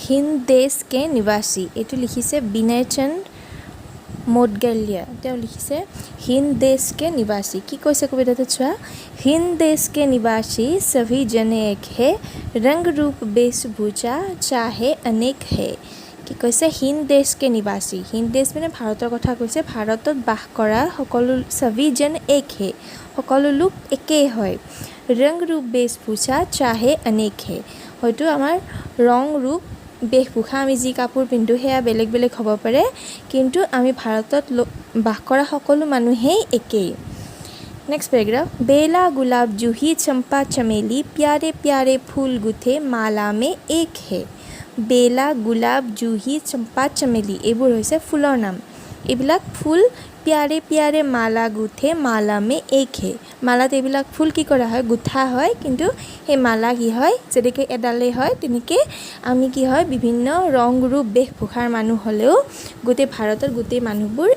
हिंद देश के निवासी एटु लिखिसे विनय चंद मोडगलिया তেওঁ লিখিছে हिंद देश के निवासी কি কৈছে কবিতাটো চোৱা हिंद देश के निवासी सभी जने एक है रंग रूप वेशभूषा चाहे अनेक है কি কৈছে हिंद देश के निवासी हिंद देश মানে ভাৰতৰ কথা কৈছে ভাৰতত বাস কৰা সকলো सभी जन एक है সকলো লোক একেই হয় रंग रूप वेशभूषा चाहे अनेक है হয়তো আমাৰ ৰং ৰূপ বেশভূষা আমি যি কাপোৰ পিন্ধো হেয়া বেলেগ বেলেগ হ'ব পাৰে কিন্তু আমি ভাৰতত বাস কৰা সকলো মানুহেই একেই नेक्स्ट पैराग्राफ बेला गुलाब जूही चंपा चमेली प्यारे प्यारे फूल गुथे माला में एक है बेला गुलाब जूही चंपा चमेली এইবোৰ হৈছে ফুলৰ নাম এইবিলাক ফুল प्यारे प्यारे माला गुथे माला में एक है मालात এইবিলাক ফুল কি কৰা হয় গুঠা হয় কিন্তু এই মালা কি হয় যেনেকৈ এডালে হয় তেনেকৈ আমি কি হয় বিভিন্ন ৰং ৰূপ বেশভূষাৰ মানুহ হ'লেও গোটেই ভাৰতৰ গোটেই মানুহবোৰ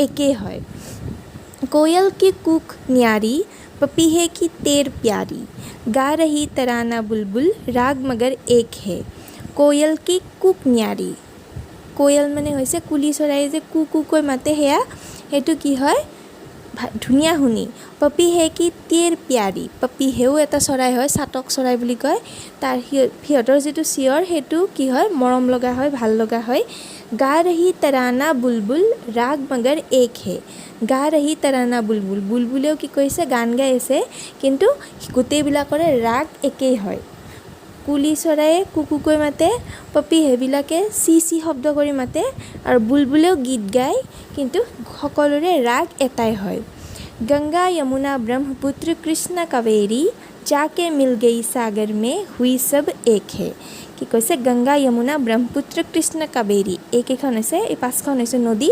একেই হয় कोयल की कूक न्यारी पपीहे की तेर प्यारी गा रही तराना बुलबुल राग मगर एक है कोयल की कूक न्यारी कोयल माने হৈছে কুলি চৰাই যে কুকু কৈ মাতে হেয়া হেতু কি হয় ধুনিয়া শুনি পপীহে কি তেৰ প্যাৰী পপীহেও এটা চৰাই হয় চাটক চৰাই বুলি কয় তাৰ সিহঁতৰ যেটো চিয়ৰ হেতু কি হয় মৰম লগা হয় ভাল লগা হয় गा रही तराना बुलबुल राग मगर एक है गा रही तराना बुलबुल बुलबुलेও কি কৈছে গান গাই আছে কিন্তু গোটেইবিলাকৰে ৰাগ একেই হয় কুলি চৰায়ে কুকুকৈ মাতে পপীহেবিলাকে চি চি শব্দ কৰি মাতে আৰু বুলবুলেও গীত গায় কিন্তু সকলোৰে ৰাগ এটাই হয় गंगा यमुना ब्रह्मपुत्र कृष्ण कावेरी जाके मिल गई सागर में हुई सब एक है কি কৈছে गंगा यमुना ब्रह्मपुत्र कृष्ण कावेरी এইকেইখন হৈছে এই পাঁচখন হৈছে নদী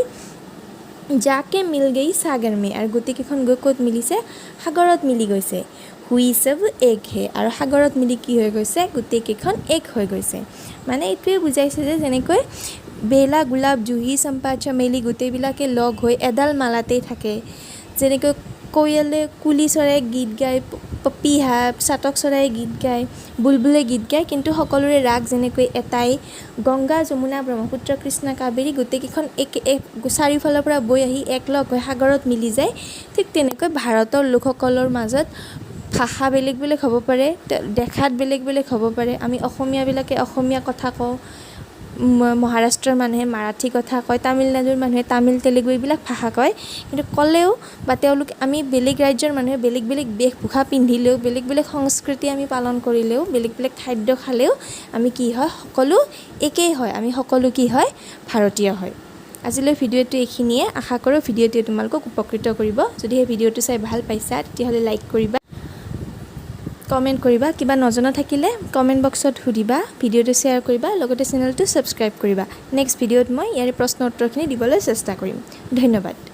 जाके मिल गई सागर में আৰু গোটেইকেইখন গৈ ক'ত মিলিছে সাগৰত মিলি গৈছে हुई सब एक है আৰু সাগৰত মিলি কি হৈ গৈছে গোটেইকেইখন এক হৈ গৈছে মানে এইটোৱে বুজাইছে যে যেনেকৈ বেলা গোলাপ জুহি চম্পা চমেলি গোটেইবিলাকে লগ হৈ এডাল মালাতেই থাকে যেনেকৈ কোয়েলে কুলি চৰাই গীত গায় পপীহা চাটক চৰাই গীত গায় বুলবুলে গীত গায় কিন্তু সকলোৰে ৰাগ যেনেকৈ এটাই গংগা যমুনা ব্ৰহ্মপুত্ৰ কৃষ্ণ কাবেৰী গোটেইকেইখন এক চাৰিওফালৰ পৰা বৈ আহি একলগ হৈ সাগৰত মিলি যায় ঠিক তেনেকৈ ভাৰতৰ লোকসকলৰ মাজত ভাষা বেলেগ বেলেগ হ'ব পাৰে দেখাত বেলেগ বেলেগ হ'ব পাৰে আমি অসমীয়াবিলাকে অসমীয়া কথা কওঁ মহাৰাষ্ট্ৰৰ মানুহে মাৰাঠী কথা কয় তামিলনাডুৰ মানুহে তামিল তেলেগু এইবিলাক ভাষা কয় কিন্তু ক'লেও বা তেওঁলোক আমি বেলেগ ৰাজ্যৰ মানুহে বেলেগ বেলেগ বেশভূষা পিন্ধিলেও বেলেগ বেলেগ সংস্কৃতি আমি পালন কৰিলেও বেলেগ বেলেগ খাদ্য খালেও আমি কি হয় সকলো একেই হয় আমি সকলো কি হয় ভাৰতীয় হয় আজিলৈ ভিডিঅ'টো এইখিনিয়ে আশা কৰোঁ ভিডিঅ'টোৱে তোমালোকক উপকৃত কৰিব যদি এই ভিডিঅ'টো চাই ভাল পাইছা তেতিয়াহ'লে লাইক কৰিবা কমেণ্ট কৰিবা কিবা নজনা থাকিলে কমেণ্ট বক্সত সুধিবা ভিডিঅ'টো শ্বেয়াৰ কৰিবা লগতে চেনেলটো ছাবস্ক্ৰাইব কৰিবা নেক্সট ভিডিঅ'ত মই ইয়াৰ প্ৰশ্ন উত্তৰখিনি দিবলৈ চেষ্টা কৰিম ধন্যবাদ